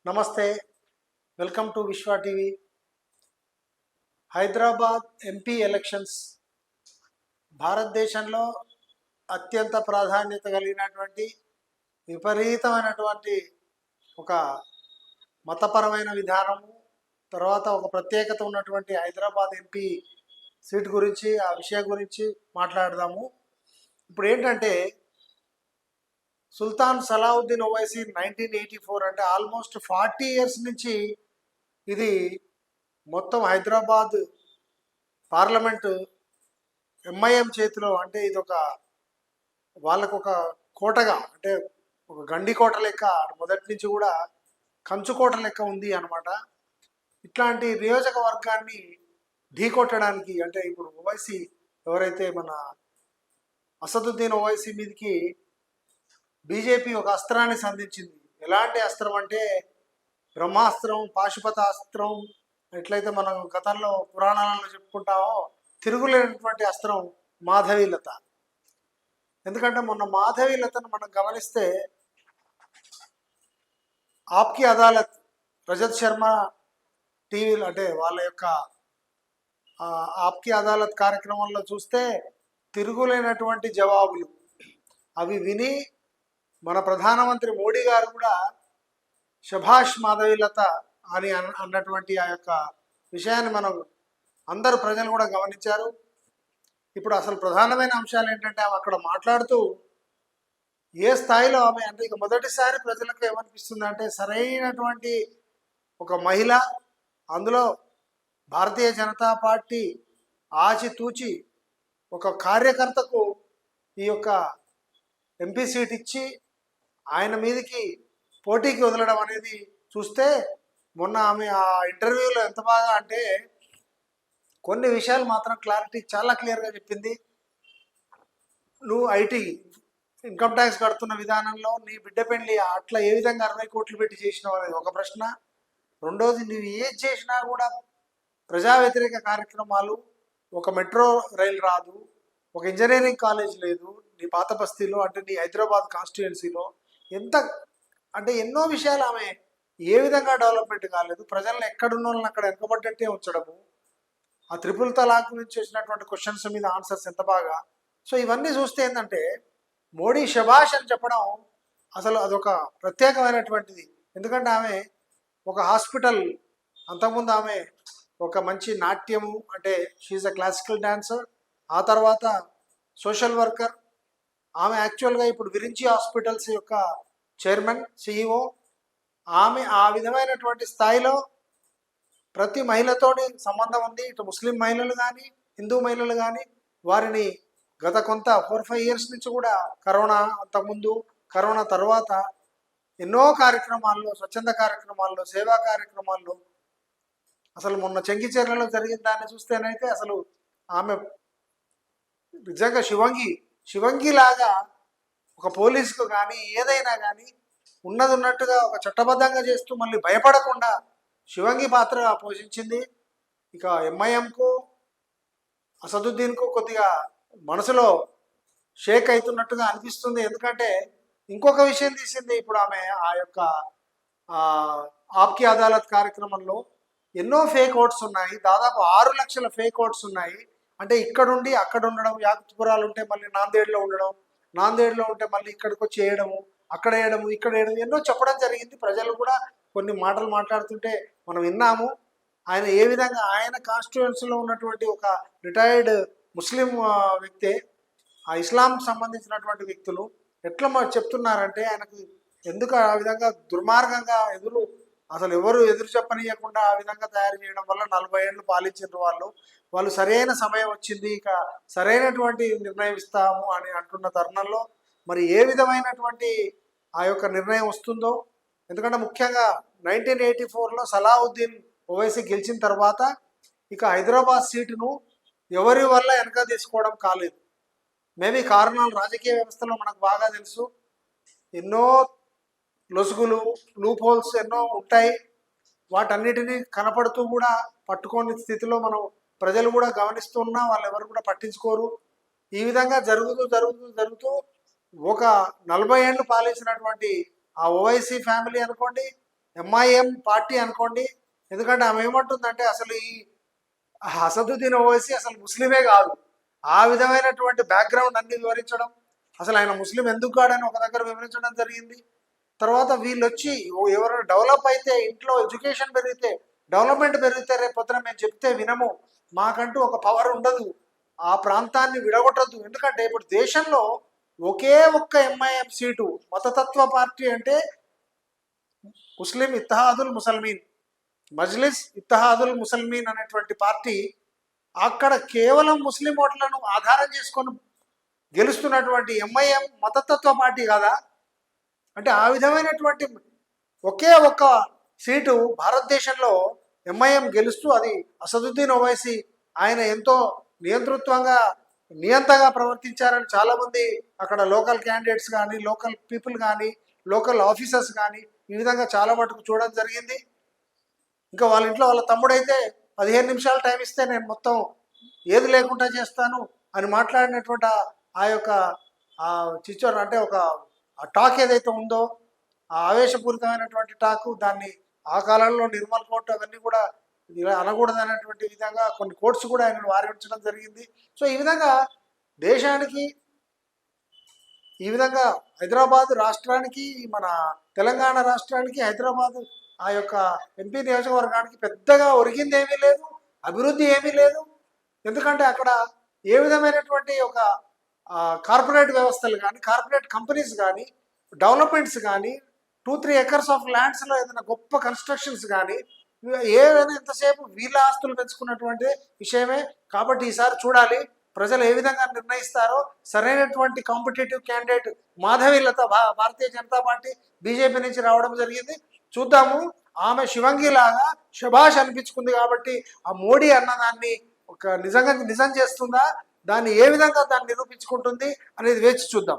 నమస్తే, welcome to విశ్వ TV. Hyderabad MP elections భారతదేశంలో అత్యంత ప్రాధాన్యత కలిగినటువంటి విపరీతమైనటువంటి ఒక మతపరమైన విధానము, తర్వాత ఒక ప్రత్యేకత ఉన్నటువంటి హైదరాబాద్ ఎంపీ సీట్ గురించి, ఆ విషయం గురించి మాట్లాడదాము. ఇప్పుడు ఏంటంటే, సుల్తాన్ సలావుద్దీన్ ఓవైసీ 1984 అంటే ఆల్మోస్ట్ 40 ఇయర్స్ నుంచి ఇది మొత్తం హైదరాబాద్ పార్లమెంటు ఎంఐఎం చేతిలో, అంటే ఇది ఒక వాళ్ళకు ఒక కోటగా, అంటే ఒక గండి కోట లెక్క, మొదటి నుంచి కూడా కంచుకోట లెక్క ఉంది అనమాట. ఇట్లాంటి నియోజకవర్గాన్ని ఢీకొట్టడానికి, అంటే ఇప్పుడు ఓవైసీ ఎవరైతే మన అసదుద్దీన్ ఓవైసీ మీదకి బీజేపీ ఒక అస్త్రాన్ని సంధించింది. ఎలాంటి అస్త్రం అంటే బ్రహ్మాస్త్రం, పాశుపతాస్త్రం. ఎట్లయితే మనం గతంలో పురాణాలలో చెప్పుకుంటామో, తిరుగులేనటువంటి అస్త్రం మాధవీలత. ఎందుకంటే మొన్న మాధవీలతను మనం గమనిస్తే, ఆప్కి అదాలత్ రజత్ శర్మ టీవీలో, అంటే వాళ్ళ యొక్క ఆప్కి అదాలత్ కార్యక్రమంలో చూస్తే తిరుగులేనటువంటి జవాబులు అవి విని మన ప్రధానమంత్రి మోడీ గారు కూడా శభాష్ మాధవీలత అని అన్నటువంటి ఆ యొక్క విషయాన్ని మనం అందరూ ప్రజలు కూడా గమనించారు. ఇప్పుడు అసలు ప్రధానమైన అంశాలు ఏంటంటే, ఆమె అక్కడ మాట్లాడుతూ ఏ స్థాయిలో ఆమె, అంటే ఇక మొదటిసారి ప్రజలకు ఏమనిపిస్తుంది అంటే, సరైనటువంటి ఒక మహిళ, అందులో భారతీయ జనతా పార్టీ ఆచితూచి ఒక కార్యకర్తకు ఈ యొక్క ఎంపీ సీట్ ఇచ్చి ఆయన మీదకి పోటీకి వదలడం అనేది చూస్తే, మొన్న ఆమె ఆ ఇంటర్వ్యూలో ఎంత బాగా అంటే, కొన్ని విషయాలు మాత్రం చాలా క్లియర్గా చెప్పింది. నువ్వు ఐటీ ఇన్కమ్ ట్యాక్స్ కడుతున్న విధానంలో నీ బిడ్డ పెళ్లి అట్లా ఏ విధంగా 60 కోట్లు పెట్టి చేసినావు అనేది ఒక ప్రశ్న. రెండోది, నువ్వు ఏది చేసినా కూడా ప్రజా వ్యతిరేక కార్యక్రమాలు, ఒక మెట్రో రైలు రాదు, ఒక ఇంజనీరింగ్ కాలేజ్ లేదు నీ పాత బస్తీలో, అంటే నీ హైదరాబాద్ కాన్స్టిట్యుయెన్సీలో. ఎంత అంటే ఎన్నో విషయాలు ఆమె ఏ విధంగా డెవలప్మెంట్ కాలేదు, ప్రజలను ఎక్కడున్న వాళ్ళని అక్కడ వెనకబడ్డట్టే ఉంచడము, ఆ త్రిపుల్ తలాక్ నుంచి వచ్చినటువంటి క్వశ్చన్స్ మీద ఆన్సర్స్ ఎంత బాగా. సో ఇవన్నీ చూస్తే ఏంటంటే, మోడీ శభాష్ అని చెప్పడం అసలు అదొక ప్రత్యేకమైనటువంటిది. ఎందుకంటే ఆమె ఒక హాస్పిటల్, అంతకుముందు ఆమె ఒక మంచి నాట్యము, అంటే షీఈ్ అ క్లాసికల్ డాన్సర్, ఆ తర్వాత సోషల్ వర్కర్. ఆమె యాక్చువల్గా ఇప్పుడు విరించి హాస్పిటల్స్ యొక్క చైర్మన్, సిఇఓ. ఆమె ఆ విధమైనటువంటి స్థాయిలో ప్రతి మహిళతోని సంబంధం ఉంది. ఇటు ముస్లిం మహిళలు కానీ, హిందూ మహిళలు కానీ, వారిని గత కొంత 4-5 ఇయర్స్ నుంచి కూడా, కరోనా అంతకుముందు, కరోనా తర్వాత ఎన్నో కార్యక్రమాల్లో, స్వచ్ఛంద కార్యక్రమాల్లో, సేవా కార్యక్రమాల్లో, అసలు మొన్న చెంగిచెర్లలో జరిగిన దాన్ని చూస్తేనైతే అసలు ఆమె నిజంగా శివంగి లాగా ఒక పోలీసుకు కానీ ఏదైనా కానీ ఉన్నది ఉన్నట్టుగా ఒక చట్టబద్ధంగా చేస్తూ మళ్ళీ భయపడకుండా శివంగి పాత్ర పోషించింది. ఇక ఎంఐఎంకు, అసదుద్దీన్కు కొద్దిగా మనసులో షేక్ అవుతున్నట్టుగా అనిపిస్తుంది. ఎందుకంటే ఇంకొక విషయం తీసింది. ఇప్పుడు ఆమె ఆ యొక్క ఆప్కి అదాలత్ కార్యక్రమంలో ఎన్నో ఫేక్ ఓట్స్ ఉన్నాయి, దాదాపు 6 లక్షల ఫేక్ ఓట్స్ ఉన్నాయి. అంటే ఇక్కడుండి అక్కడ ఉండడం, యాకుత్పురాలు ఉంటే మళ్ళీ నాందేడ్లో ఉండడం, నాందేడ్లో ఉంటే మళ్ళీ ఇక్కడికి వచ్చి వేయడము, అక్కడ వేయడము, ఇక్కడ వేయడం, ఎన్నో చెప్పడం జరిగింది. ప్రజలు కూడా కొన్ని మాటలు మాట్లాడుతుంటే మనం విన్నాము. ఆయన ఏ విధంగా, ఆయన కాన్స్టిట్యుయెన్సీలో ఉన్నటువంటి ఒక రిటైర్డ్ ముస్లిం వ్యక్తే, ఆ ఇస్లాం సంబంధించినటువంటి వ్యక్తులు ఎట్లా చెప్తున్నారంటే, ఆయనకు ఎందుకు ఆ విధంగా దుర్మార్గంగా అసలు ఎవరు ఎదురు చెప్పనీయకుండా ఆ విధంగా తయారు చేయడం వల్ల 40 ఏళ్ళు పాలించారు వాళ్ళు సరైన సమయం వచ్చింది, ఇక సరైనటువంటి నిర్ణయం ఇస్తాము అని అంటున్న తరుణంలో మరి ఏ విధమైనటువంటి ఆ యొక్క నిర్ణయం వస్తుందో. ఎందుకంటే ముఖ్యంగా 1984లో సలావుద్దీన్ ఓవైసీ గెలిచిన తర్వాత ఇక హైదరాబాద్ సీటును ఎవరి వల్ల వెనక తీసుకోవడం కాలేదు. మేబీ కారణాలు రాజకీయ వ్యవస్థలో మనకు బాగా తెలుసు. ఎన్నో లొసుగులు, లూప్ హోల్స్ ఎన్నో ఉంటాయి. వాటన్నిటినీ కనపడుతూ కూడా పట్టుకోని స్థితిలో మనం ప్రజలు కూడా గమనిస్తున్నా, వాళ్ళు ఎవరు కూడా పట్టించుకోరు. ఈ విధంగా జరుగుతూ ఒక 40 ఏళ్ళు పాలించినటువంటి ఆ ఓవైసీ ఫ్యామిలీ అనుకోండి, ఎంఐఎం పార్టీ అనుకోండి. ఎందుకంటే ఆమె ఏమంటుందంటే అసలు ఈ అసదుద్దీన్ ఓవైసీ అసలు ముస్లిమే కాదు. ఆ విధమైనటువంటి బ్యాక్గ్రౌండ్ అన్ని వివరించడం, అసలు ఆయన ముస్లిం ఎందుకు కాడని ఒక దగ్గర వివరించడం జరిగింది. తర్వాత వీళ్ళు వచ్చి ఎవరైనా డెవలప్ అయితే, ఇంట్లో ఎడ్యుకేషన్ పెరిగితే, డెవలప్మెంట్ పెరిగితే రేపు పొద్దున మేము చెప్తే వినము, మాకంటూ ఒక పవర్ ఉండదు, ఆ ప్రాంతాన్ని విడగొట్టద్దు. ఎందుకంటే ఇప్పుడు దేశంలో ఒకే ఒక్క ఎంఐఎం సీటు మతతత్వ పార్టీ అంటే ముస్లిం ఇత్తహాదుల్ ముసల్మీన్, మజ్లిస్ ఇత్తహాదుల్ ముసల్మీన్ అనేటువంటి పార్టీ. అక్కడ కేవలం ముస్లిం ఓట్లను ఆధారం చేసుకొని గెలుస్తున్నటువంటి ఎంఐఎం మతతత్వ పార్టీ కాదా? అంటే ఆ విధమైనటువంటి ఒకే ఒక్క సీటు భారతదేశంలో ఎంఐఎం గెలుస్తూ, అది అసదుద్దీన్ ఓవైసీ ఆయన ఎంతో నియంతగా ప్రవర్తించారని చాలామంది అక్కడ లోకల్ క్యాండిడేట్స్ కానీ, లోకల్ పీపుల్ కానీ, లోకల్ ఆఫీసర్స్ కానీ ఈ విధంగా చాలా మటుకు చూడడం జరిగింది. ఇంకా వాళ్ళ ఇంట్లో వాళ్ళ తమ్ముడైతే 15 నిమిషాలు టైం ఇస్తే నేను మొత్తం ఏది లేకుండా చేస్తాను అని మాట్లాడినటువంటి ఆ యొక్క చిచ్చోర్ అంటే ఒక టాక్ ఏదైతే ఉందో, ఆ ఆవేశపూరితమైనటువంటి టాకు, దాన్ని ఆ కాలంలో నిర్మల్ కోర్టు అవన్నీ కూడా ఇలా అనకూడదు అనేటువంటి విధంగా కొన్ని కోర్ట్స్ కూడా ఆయన వారించడం జరిగింది. సో ఈ విధంగా దేశానికి, ఈ విధంగా హైదరాబాద్ రాష్ట్రానికి, మన తెలంగాణ రాష్ట్రానికి, హైదరాబాద్ ఆ యొక్క ఎంపీ నియోజకవర్గానికి పెద్దగా ఒరిగింది ఏమీ లేదు, అభివృద్ధి ఏమీ లేదు. ఎందుకంటే అక్కడ ఏ విధమైనటువంటి ఒక కార్పొరేట్ వ్యవస్థలు కానీ, కార్పొరేట్ కంపెనీస్ కానీ, డెవలప్మెంట్స్ కానీ, 2-3 ఎకర్స్ ఆఫ్ ల్యాండ్స్లో ఏదైనా గొప్ప కన్స్ట్రక్షన్స్ కానీ, ఏదైనా ఎంతసేపు వీళ్ళ ఆస్తులు పెంచుకున్నటువంటి విషయమే. కాబట్టి ఈసారి చూడాలి ప్రజలు ఏ విధంగా నిర్ణయిస్తారో. సరైనటువంటి competitive candidate Madhavilatha Bharatiya Janata party BJP నుంచి రావడం జరిగింది. చూద్దాము, ఆమె శివంగి లాగా శభాష్ అనిపించుకుంది కాబట్టి ఆ మోడీ అన్నదాన్ని ఒక నిజం చేస్తుందా, దాన్ని ఏ విధంగా దాన్ని నిరూపించుకుంటుంది అనేది వేచి చూద్దాం.